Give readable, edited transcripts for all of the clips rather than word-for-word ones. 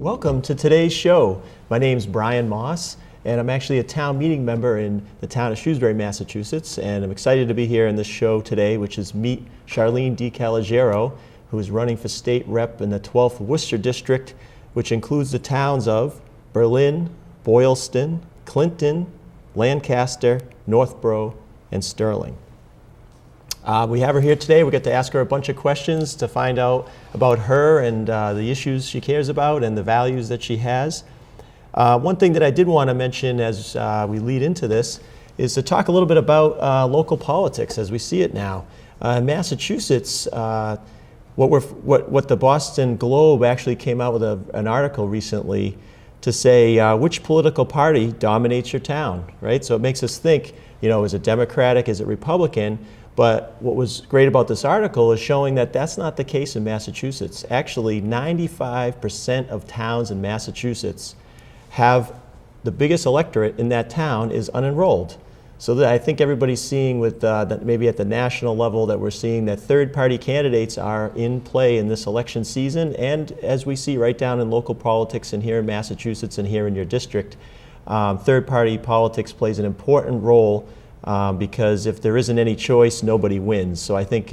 Welcome to today's show. My name's Bryan Moss, and I'm actually a town meeting member in the town of Shrewsbury, Massachusetts, and I'm excited to be here in this show today, which is Meet Charlene DiCalogero, who is running for state rep in the 12th Worcester district, which includes the towns of Berlin, Boylston, Clinton, Lancaster, Northborough, and Sterling. We have her here today. We get to ask her a bunch of questions to find out about her and the issues she cares about and the values that she has. One thing that I did want to mention as we lead into this is to talk a little bit about local politics as we see it now. In Massachusetts, what the Boston Globe actually came out with an article recently to say which political party dominates your town, right? So it makes us think, you know, is it Democratic, is it Republican? But what was great about this article is showing that that's not the case in Massachusetts. Actually, 95% of towns in Massachusetts have the biggest electorate in that town is unenrolled. So that I think everybody's seeing with that maybe at the national level that we're seeing that third-party candidates are in play in this election season, and as we see right down in local politics and here in Massachusetts and here in your district, third-party politics plays an important role. Because if there isn't any choice, nobody wins. So I think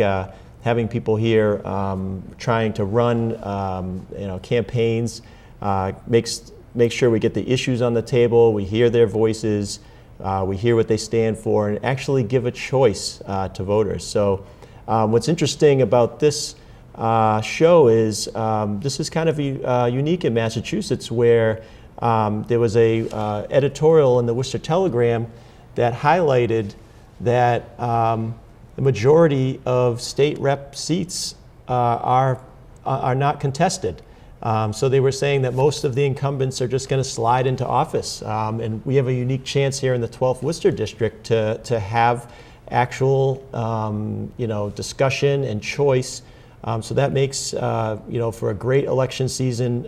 having people here trying to run campaigns makes sure we get the issues on the table, we hear their voices, we hear what they stand for, and actually give a choice to voters. So what's interesting about this show is this is kind of unique in Massachusetts, where there was a editorial in the Worcester Telegram that highlighted that the majority of state rep seats are not contested. So they were saying that most of the incumbents are just going to slide into office. And we have a unique chance here in the 12th Worcester district to have actual discussion and choice. So that makes for a great election season.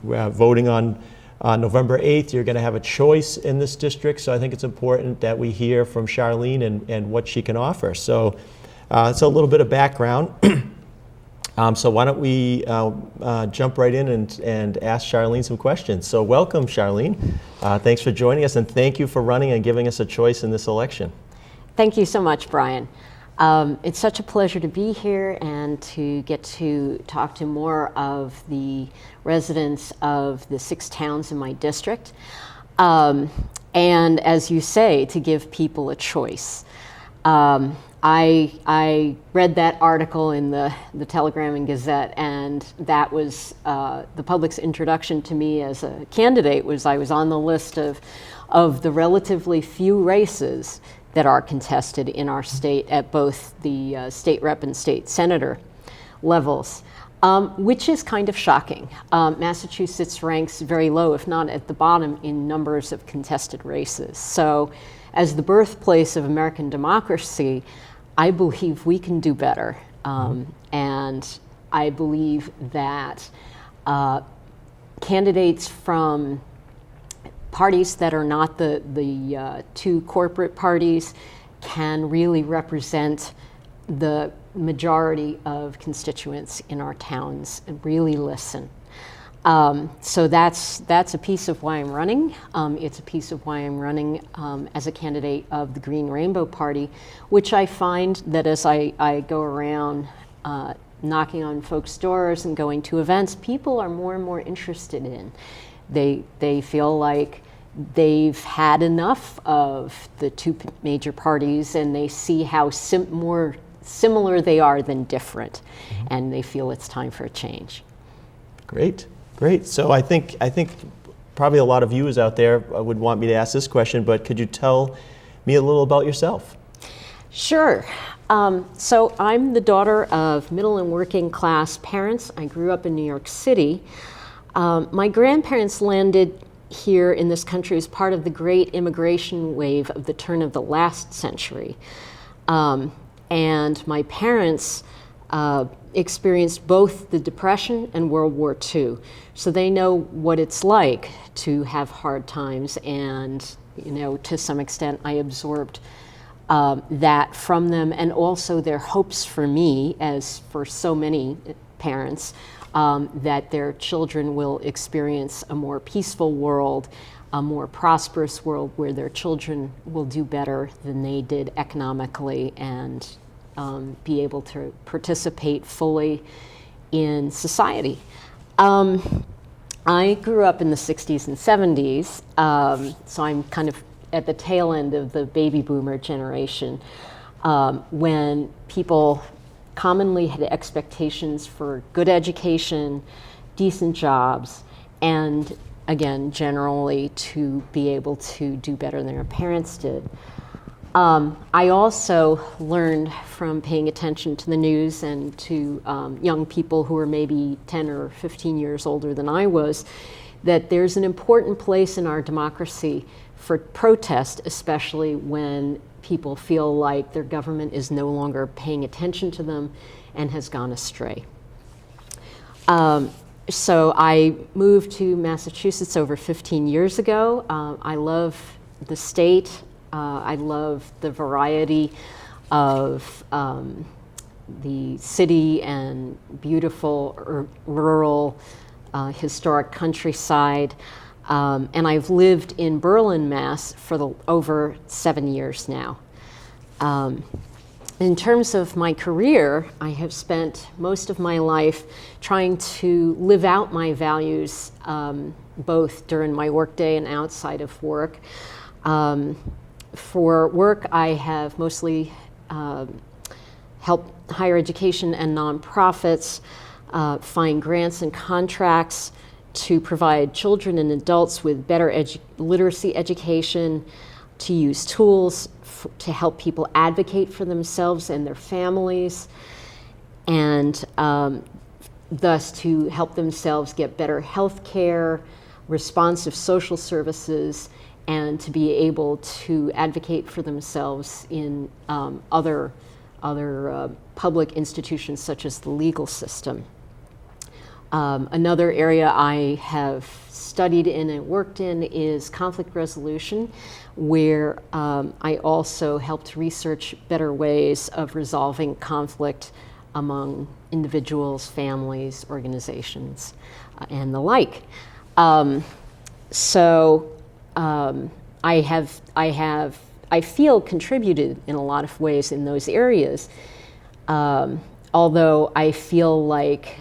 We're voting on November 8th, you're going to have a choice in this district, so I think it's important that we hear from Charlene and what she can offer. So it's a little bit of background. So why don't we jump right in and ask Charlene some questions. So welcome, Charlene. Thanks for joining us, and thank you for running and giving us a choice in this election. Thank you so much, Bryan. It's such a pleasure to be here and to get to talk to more of the residents of the 6 towns in my district. And as you say, to give people a choice. I read that article in the Telegram and Gazette, and that was the public's introduction to me as a candidate. I was on the list of the relatively few races that are contested in our state at both the state rep and state senator levels, which is kind of shocking. Massachusetts ranks very low, if not at the bottom, in numbers of contested races. So as the birthplace of American democracy, I believe we can do better. And I believe that candidates from parties that are not the 2 corporate parties can really represent the majority of constituents in our towns and really listen. So that's a piece of why I'm running. It's a piece of why I'm running as a candidate of the Green Rainbow Party, which I find that as I go around knocking on folks' doors and going to events, people are more and more interested in. They feel like they've had enough of the 2 major parties, and they see how more similar they are than different, and they feel it's time for a change. Great. So I think probably a lot of viewers out there would want me to ask this question, but could you tell me a little about yourself? Sure. So I'm the daughter of middle and working class parents. I grew up in New York City. My grandparents landed here in this country as part of the great immigration wave of the turn of the last century. And my parents experienced both the Depression and World War II. So they know what it's like to have hard times, and to some extent I absorbed that from them, and also their hopes for me, as for so many parents, that their children will experience a more peaceful world, a more prosperous world where their children will do better than they did economically and be able to participate fully in society. I grew up in the 60s and 70s, so I'm kind of at the tail end of the baby boomer generation, when people commonly had expectations for good education, decent jobs, and again, generally to be able to do better than their parents did. I also learned from paying attention to the news and to young people who were maybe 10 or 15 years older than I was, that there's an important place in our democracy for protest, especially when people feel like their government is no longer paying attention to them and has gone astray. So I moved to Massachusetts over 15 years ago. I love the state. I love the variety of the city and beautiful rural historic countryside. And I've lived in Berlin, Mass for over 7 years now. In terms of my career, I have spent most of my life trying to live out my values, both during my workday and outside of work. For work, I have mostly helped higher education and nonprofits find grants and contracts to provide children and adults with better literacy education, to use tools to help people advocate for themselves and their families, and thus to help themselves get better health care, responsive social services, and to be able to advocate for themselves in other public institutions such as the legal system. Another area I have studied in and worked in is conflict resolution, where I also helped research better ways of resolving conflict among individuals, families, organizations, and the like. I feel contributed in a lot of ways in those areas, although I feel like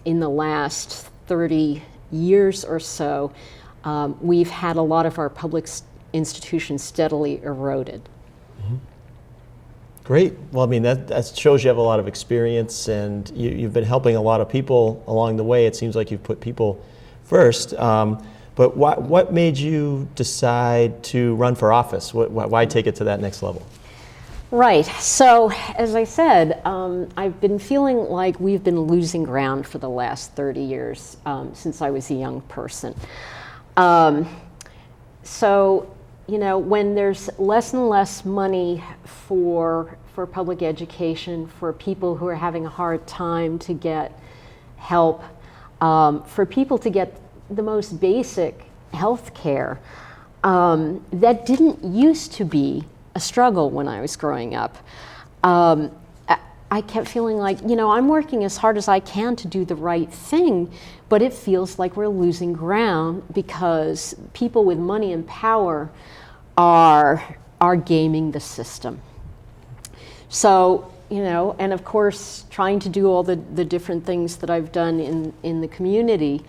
in the last 30 years or so, we've had a lot of our public institutions steadily eroded. Mm-hmm. Great. Well, I mean, that shows you have a lot of experience, and you've been helping a lot of people along the way. It seems like you've put people first. But what made you decide to run for office? Why take it to that next level? Right. So, as I said, I've been feeling like we've been losing ground for the last 30 years since I was a young person. When there's less and less money for public education, for people who are having a hard time to get help, for people to get the most basic health care, that didn't used to be a struggle when I was growing up. I kept feeling like, I'm working as hard as I can to do the right thing, but it feels like we're losing ground because people with money and power are gaming the system. So, and of course, trying to do all the different things that I've done in the community,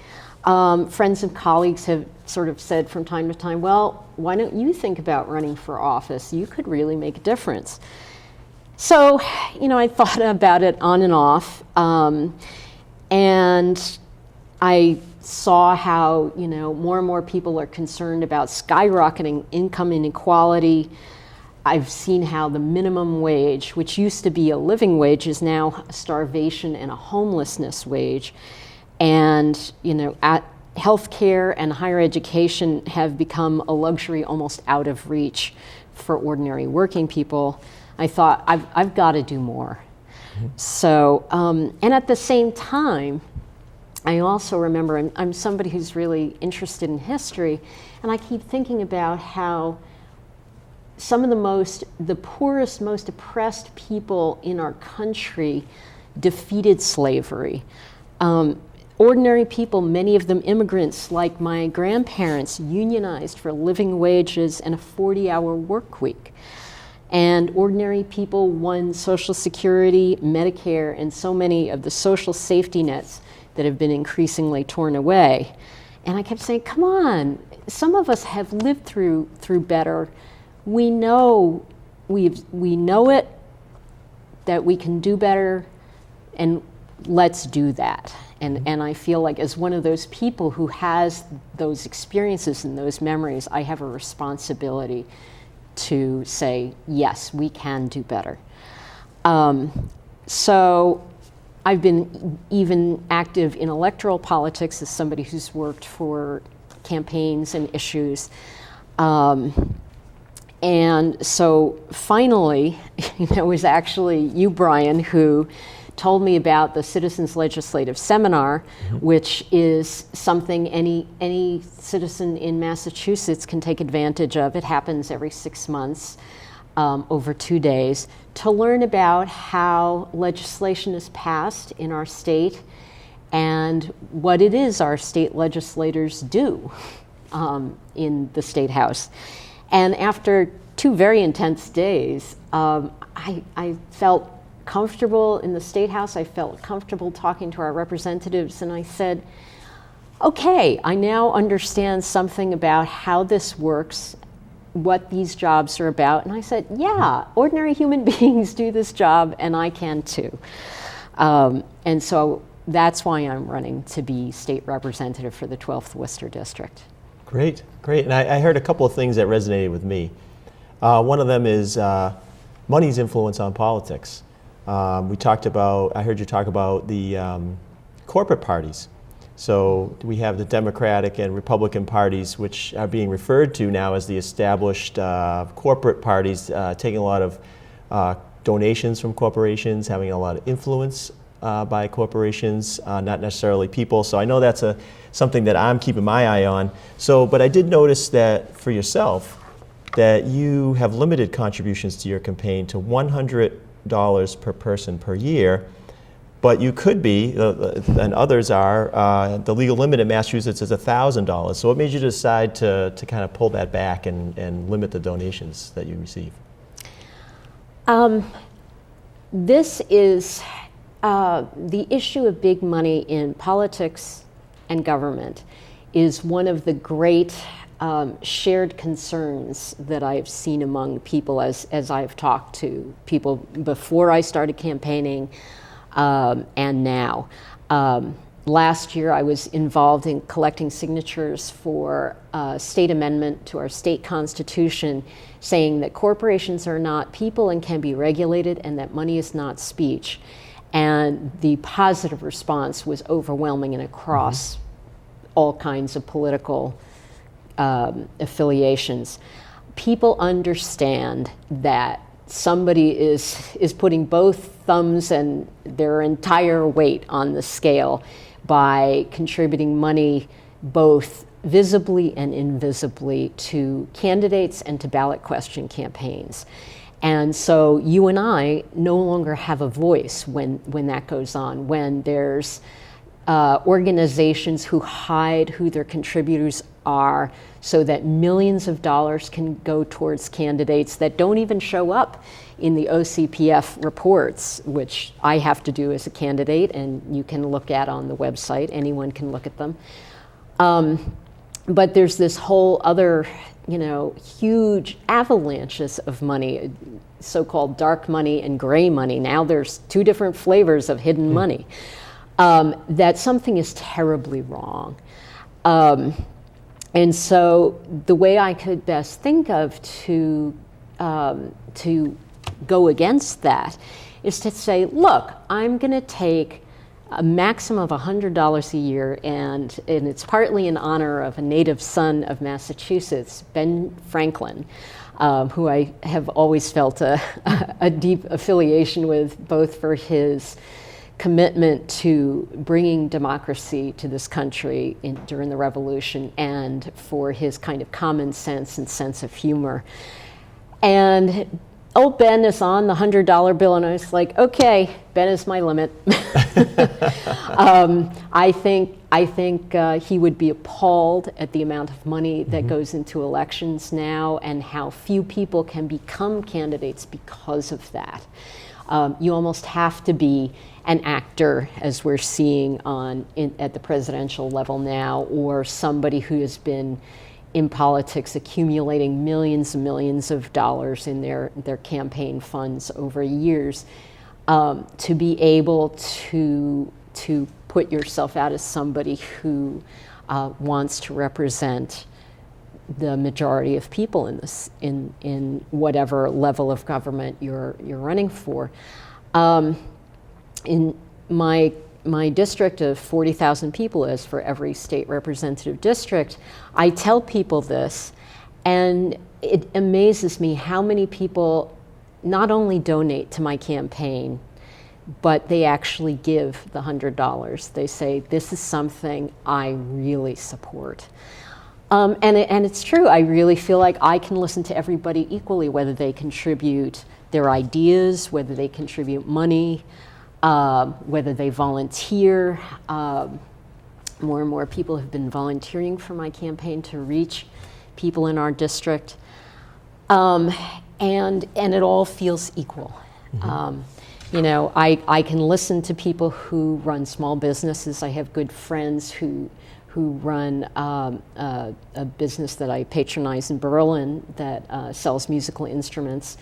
friends and colleagues have sort of said from time to time, well, why don't you think about running for office? You could really make a difference. So, I thought about it on and off, and I saw how, more and more people are concerned about skyrocketing income inequality. I've seen how the minimum wage, which used to be a living wage, is now a starvation and a homelessness wage. And, healthcare and higher education have become a luxury almost out of reach for ordinary working people. I thought, I've got to do more. Mm-hmm. So, and at the same time, I also remember I'm somebody who's really interested in history, and I keep thinking about how some of the poorest, most oppressed people in our country defeated slavery. Ordinary people, many of them immigrants like my grandparents, unionized for living wages and a 40-hour work week. And ordinary people won Social Security, Medicare, and so many of the social safety nets that have been increasingly torn away. And I kept saying, come on, some of us have lived through better. We know it, that we can do better, and let's do that. And I feel like as one of those people who has those experiences and those memories, I have a responsibility to say, yes, we can do better. So I've been even active in electoral politics as somebody who's worked for campaigns and issues. And so finally, it was actually you, Bryan, who told me about the Citizens Legislative Seminar, which is something any citizen in Massachusetts can take advantage of. It happens every 6 months, over 2 days, to learn about how legislation is passed in our state and what it is our state legislators do in the State House. And after 2 very intense days, I felt comfortable in the State House. I felt comfortable talking to our representatives, and I said, okay, I now understand something about how this works, what these jobs are about. And I said, yeah, ordinary human beings do this job, and I can too. And so that's why I'm running to be state representative for the 12th Worcester District. Great, great. And I heard a couple of things that resonated with me. One of them is money's influence on politics. I heard you talk about the corporate parties. So we have the Democratic and Republican parties, which are being referred to now as the established corporate parties, taking a lot of donations from corporations, having a lot of influence by corporations, not necessarily people. So I know that's something that I'm keeping my eye on. So, but I did notice that for yourself, that you have limited contributions to your campaign to $100 per person per year, but you could be, and others are, the legal limit in Massachusetts is $1,000. So what made you decide to kind of pull that back and limit the donations that you receive? This is the issue of big money in politics and government is one of the great shared concerns that I've seen among people as I've talked to people before I started campaigning and now. Last year I was involved in collecting signatures for a state amendment to our state constitution saying that corporations are not people and can be regulated and that money is not speech. And the positive response was overwhelming and across all kinds of political affiliations. People understand that somebody is putting both thumbs and their entire weight on the scale by contributing money both visibly and invisibly to candidates and to ballot question campaigns. And so you and I no longer have a voice when that goes on, when there's organizations who hide who their contributors are so that millions of dollars can go towards candidates that don't even show up in the OCPF reports, which I have to do as a candidate, and you can look at on the website. Anyone can look at them. But there's this whole other, huge avalanches of money, so-called dark money and gray money. Now there's 2 different flavors of hidden money. That something is terribly wrong. And so the way I could best think of to go against that is to say, look, I'm going to take a maximum of $100 a year, and it's partly in honor of a native son of Massachusetts, Ben Franklin, who I have always felt a deep affiliation with, both for his commitment to bringing democracy to this country during the Revolution and for his kind of common sense and sense of humor. And old Ben is on the $100 bill, and I was like, okay, Ben is my limit. I think he would be appalled at the amount of money that goes into elections now, and how few people can become candidates because of that. You almost have to be an actor, as we're seeing at the presidential level now, or somebody who has been in politics accumulating millions and millions of dollars in their campaign funds over years, to be able to put yourself out as somebody who wants to represent the majority of people in whatever level of government you're running for. In my district of 40,000 people is for every state representative district, I tell people this, and it amazes me how many people not only donate to my campaign, but they actually give the $100. They say, this is something I really support. And it's true, I really feel like I can listen to everybody equally, whether they contribute their ideas, whether they contribute money, whether they volunteer. More and more people have been volunteering for my campaign to reach people in our district. And it all feels equal. You know, I can listen to people who run small businesses. I have good friends who run a business that I patronize in Berlin that sells musical instruments.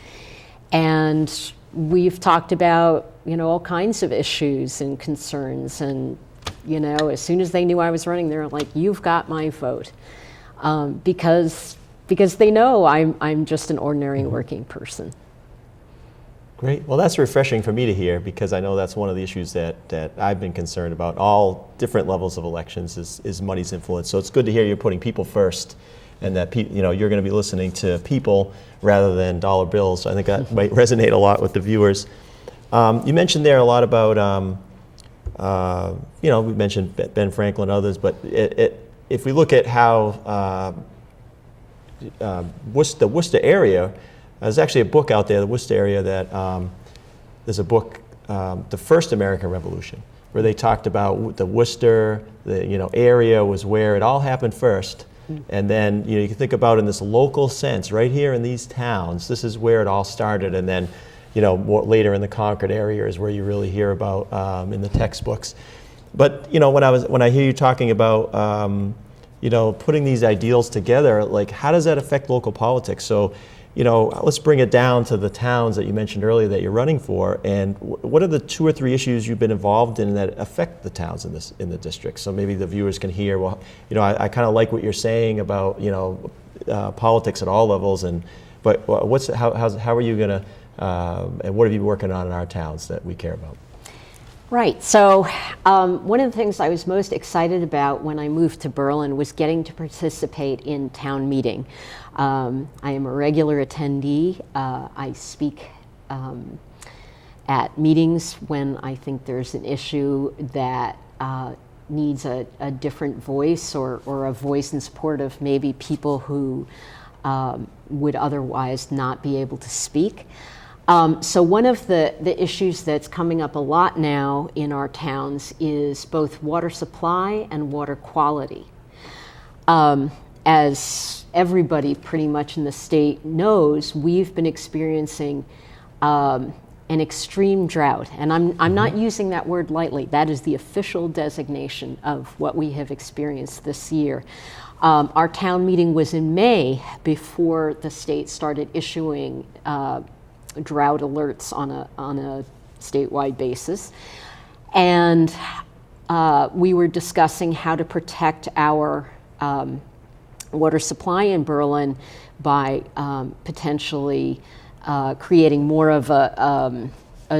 And we've talked about, you know, all kinds of issues and concerns. And, you know, as soon as they knew I was running, they were like, you've got my vote. Because they know I'm just an ordinary working person. Great. Well, that's refreshing for me to hear, because I know that's one of the issues that I've been concerned about all different levels of elections is money's influence. So it's good to hear you're putting people first, and that you know, you're going to be listening to people rather than dollar bills. I think that might resonate a lot with the viewers. You mentioned there a lot about, you know, we mentioned Ben Franklin and others, but if we look at how the Worcester area, there's actually a book out there, the Worcester area, that there's a book, The First American Revolution, where they talked about the Worcester, area was where it all happened first. And then, you can think about in this local sense, right here in these towns, this is where it all started. And then, more later in the Concord area is where you really hear about in the textbooks. But, when I hear you talking about, putting these ideals together, like, how does that affect local politics? So, let's bring it down to the towns that you mentioned earlier that you're running for, and what are the 2 or 3 issues you've been involved in that affect the towns in the district? So maybe the viewers can hear. Well, I kind of like what you're saying about politics at all levels, but how are you going to and what have you been working on in our towns that we care about? Right. So one of the things I was most excited about when I moved to Berlin was getting to participate in town meeting. I am a regular attendee. I speak at meetings when I think there's an issue that needs a different voice, or a voice in support of maybe people who would otherwise not be able to speak. So one of the issues that's coming up a lot now in our towns is both water supply and water quality. As everybody pretty much in the state knows, we've been experiencing an extreme drought. And I'm not using that word lightly. That is the official designation of what we have experienced this year. Our town meeting was in May, before the state started issuing drought alerts on a statewide basis, and we were discussing how to protect our water supply in Berlin by potentially creating more of a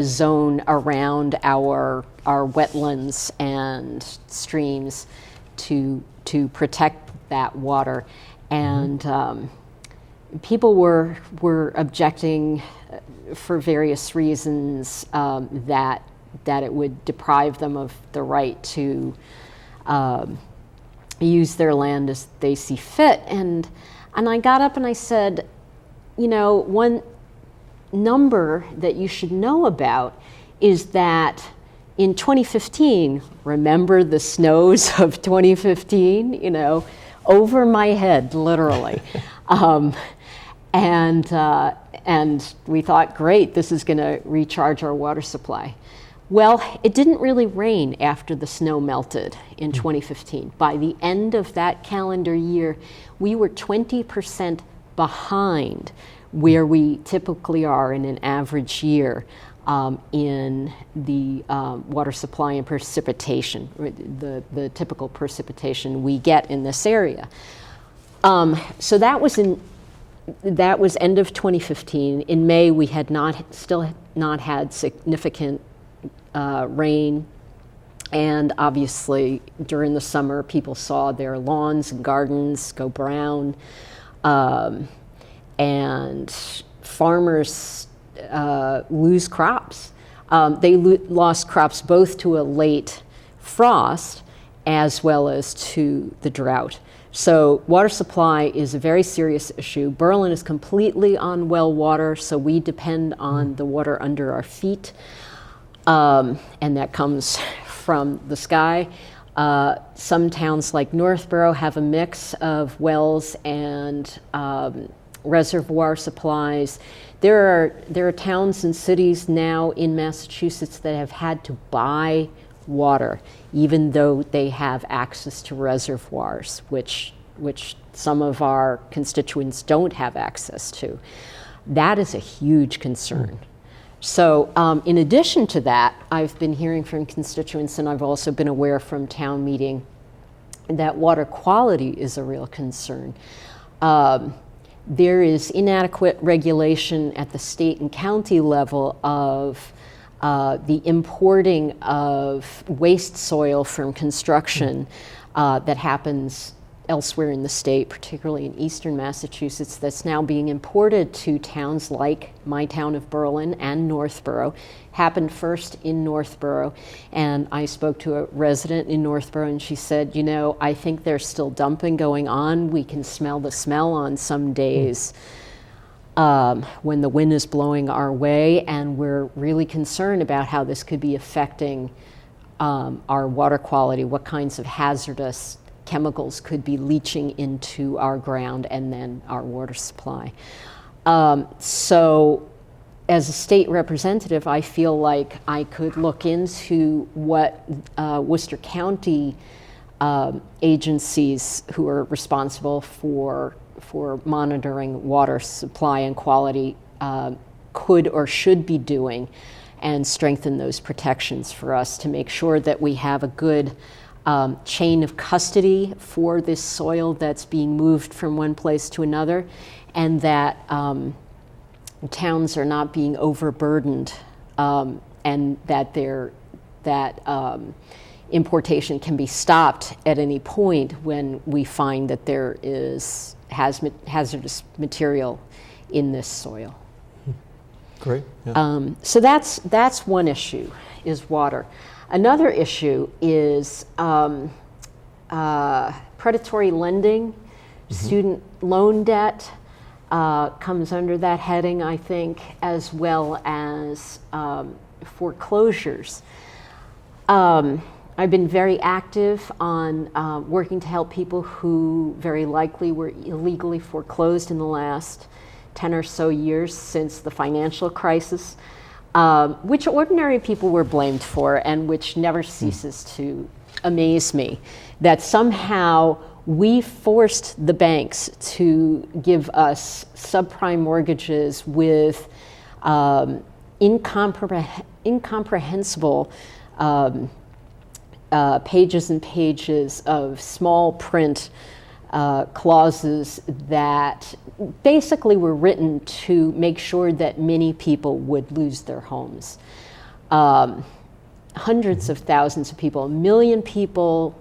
zone around our wetlands and streams to protect that water. And people were objecting for various reasons, that it would deprive them of the right to use their land as they see fit. And I got up and I said, number that you should know about is that in 2015, remember the snows of 2015, over my head, literally. And we thought, great, this is going to recharge our water supply. Well, it didn't really rain after the snow melted in 2015. By the end of that calendar year, we were 20% behind where we typically are in an average year in the water supply and precipitation, the typical precipitation we get in this area. So that was end of 2015. In May, we had still not had significant rain, and obviously during the summer, people saw their lawns and gardens go brown, and farmers lose crops. They lost crops both to a late frost as well as to the drought. So water supply is a very serious issue. Berlin is completely on well water, so we depend on the water under our feet, and that comes from the sky. Some towns like Northborough have a mix of wells and reservoir supplies. There are towns and cities now in Massachusetts that have had to buy water, even though they have access to reservoirs, which some of our constituents don't have access to. That is a huge concern. So in addition to that, I've been hearing from constituents, and I've also been aware from town meeting, that water quality is a real concern. There is inadequate regulation at the state and county level of the importing of waste soil from construction that happens elsewhere in the state, particularly in eastern Massachusetts, that's now being imported to towns like my town of Berlin and Northborough. Happened first in Northborough, and I spoke to a resident in Northborough, and she said, I think there's still dumping going on. We can smell the smell on some days when the wind is blowing our way, and we're really concerned about how this could be affecting our water quality, what kinds of hazardous chemicals could be leaching into our ground and then our water supply. So as a state representative, I feel like I could look into what Worcester County agencies who are responsible for monitoring water supply and quality could or should be doing, and strengthen those protections for us to make sure that we have a good chain of custody for this soil that's being moved from one place to another, and that towns are not being overburdened, and that importation can be stopped at any point when we find that there is hazardous material in this soil. Great. Yeah. So that's one issue, is water. Another issue is predatory lending. Student loan debt comes under that heading, I think, as well as foreclosures. I've been very active on working to help people who very likely were illegally foreclosed in the last 10 or so years since the financial crisis, which ordinary people were blamed for, and which never ceases to amaze me, that somehow we forced the banks to give us subprime mortgages with incomprehensible pages and pages of small print clauses that basically were written to make sure that many people would lose their homes. Hundreds of thousands of people, 1 million people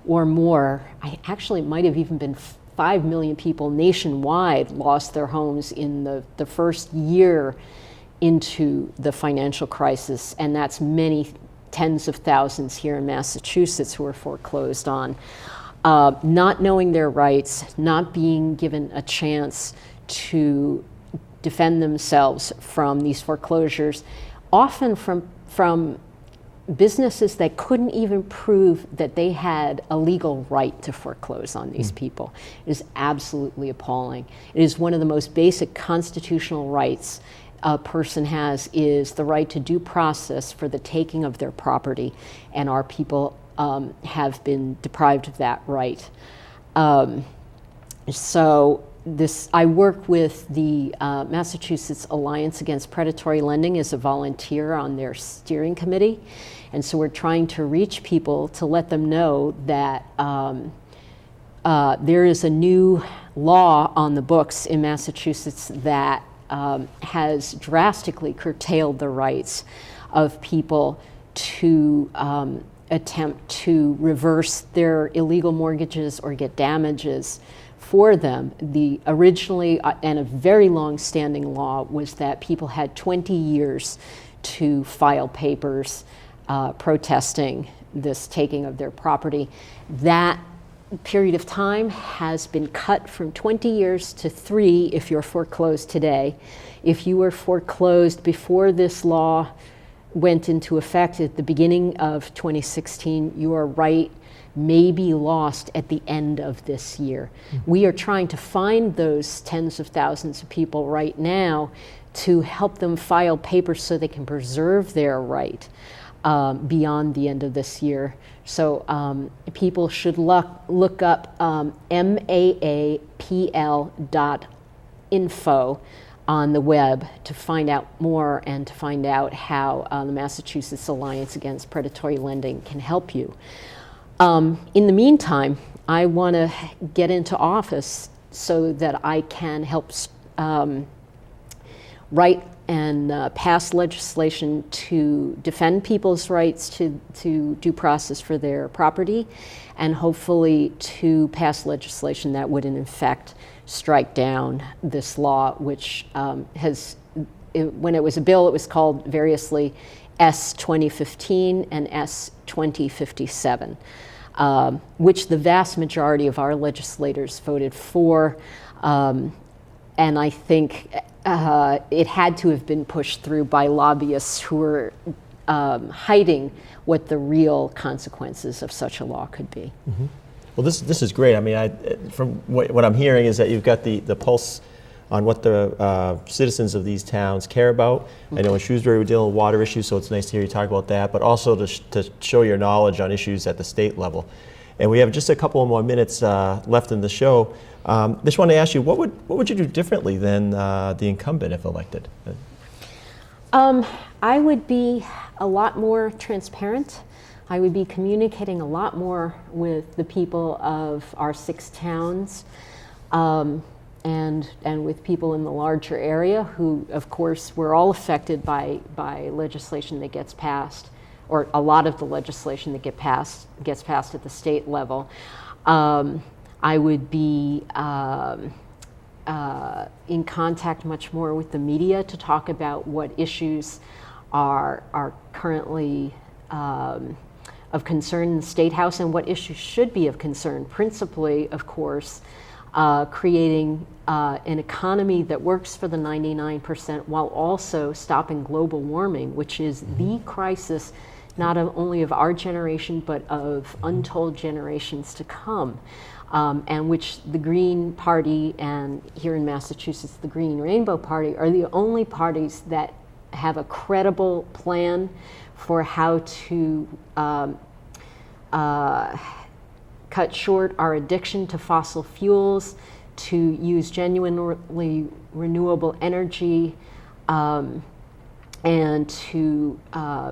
or more, actually might have even been 5 million people nationwide lost their homes in the first year into the financial crisis, and that's many tens of thousands here in Massachusetts who were foreclosed on. Not knowing their rights, not being given a chance to defend themselves from these foreclosures, often from businesses that couldn't even prove that they had a legal right to foreclose on these people. It is absolutely appalling. It is one of the most basic constitutional rights a person has, is the right to due process for the taking of their property, and our people have been deprived of that right. I work with the Massachusetts Alliance Against Predatory Lending as a volunteer on their steering committee. And so we're trying to reach people to let them know that there is a new law on the books in Massachusetts that has drastically curtailed the rights of people to attempt to reverse their illegal mortgages or get damages for them. The originally and a very long-standing law was that people had 20 years to file papers protesting this taking of their property. That period of time has been cut from 20 years to 3 if you're foreclosed today. If you were foreclosed before this law went into effect at the beginning of 2016, your right may be lost at the end of this year. We are trying to find those tens of thousands of people right now to help them file papers so they can preserve their right beyond the end of this year. So people should look up maapl.info on the web to find out more and to find out how the Massachusetts Alliance Against Predatory Lending can help you. In the meantime, I want to get into office so that I can help write and pass legislation to defend people's rights to due process for their property, and hopefully to pass legislation that would in effect strike down this law, which when it was a bill, it was called variously S 2015 and S 2057, which the vast majority of our legislators voted for. And I think it had to have been pushed through by lobbyists who were hiding what the real consequences of such a law could be. Mm-hmm. Well, this is great. I mean, from what I'm hearing is that you've got the pulse on what the citizens of these towns care about. Mm-hmm. I know in Shrewsbury we're dealing with water issues, so it's nice to hear you talk about that, but also to show your knowledge on issues at the state level. And we have just a couple more minutes left in the show. Just want to ask you, what would you do differently than the incumbent if elected? I would be a lot more transparent. I would be communicating a lot more with the people of our 6 towns, and with people in the larger area who, of course, we're all affected by legislation that gets passed, or a lot of the legislation that gets passed at the state level. I would be in contact much more with the media to talk about what issues are currently of concern in the State House and what issues should be of concern. Principally, of course, creating an economy that works for the 99% while also stopping global warming, which is the crisis not only of our generation but of untold generations to come. And which the Green Party and here in Massachusetts, the Green Rainbow Party are the only parties that have a credible plan for how to cut short our addiction to fossil fuels, to use genuinely renewable energy, and to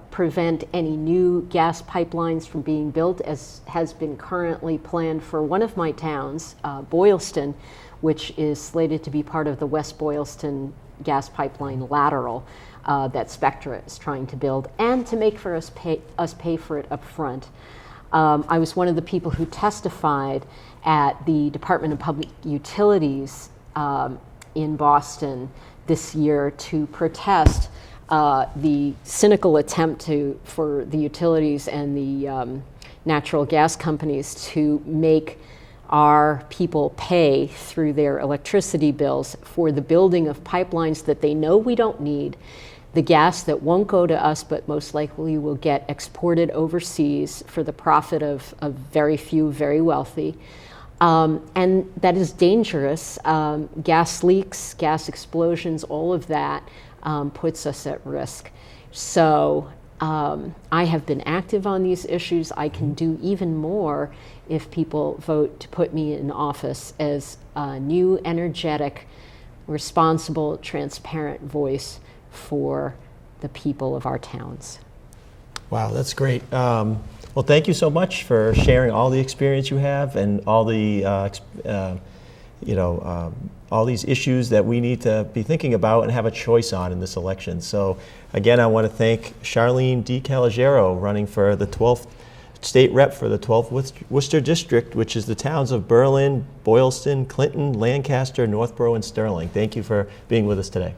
prevent any new gas pipelines from being built, as has been currently planned for one of my towns, Boylston, which is slated to be part of the West Boylston gas pipeline lateral that Spectra is trying to build, and to make for us pay for it up front. I was one of the people who testified at the Department of Public Utilities in Boston this year to protest the cynical attempt for the utilities and the natural gas companies to make our people pay through their electricity bills for the building of pipelines that they know we don't need, the gas that won't go to us but most likely will get exported overseas for the profit of very few, very wealthy. And that is dangerous. Gas leaks, gas explosions, all of that puts us at risk. So I have been active on these issues. I can do even more if people vote to put me in office as a new, energetic, responsible, transparent voice for the people of our towns. Wow, that's great. Well, thank you so much for sharing all the experience you have and all the, all these issues that we need to be thinking about and have a choice on in this election. So, again, I want to thank Charlene DiCalogero, running for the 12th state rep for the 12th Worcester district, which is the towns of Berlin, Boylston, Clinton, Lancaster, Northborough, and Sterling. Thank you for being with us today.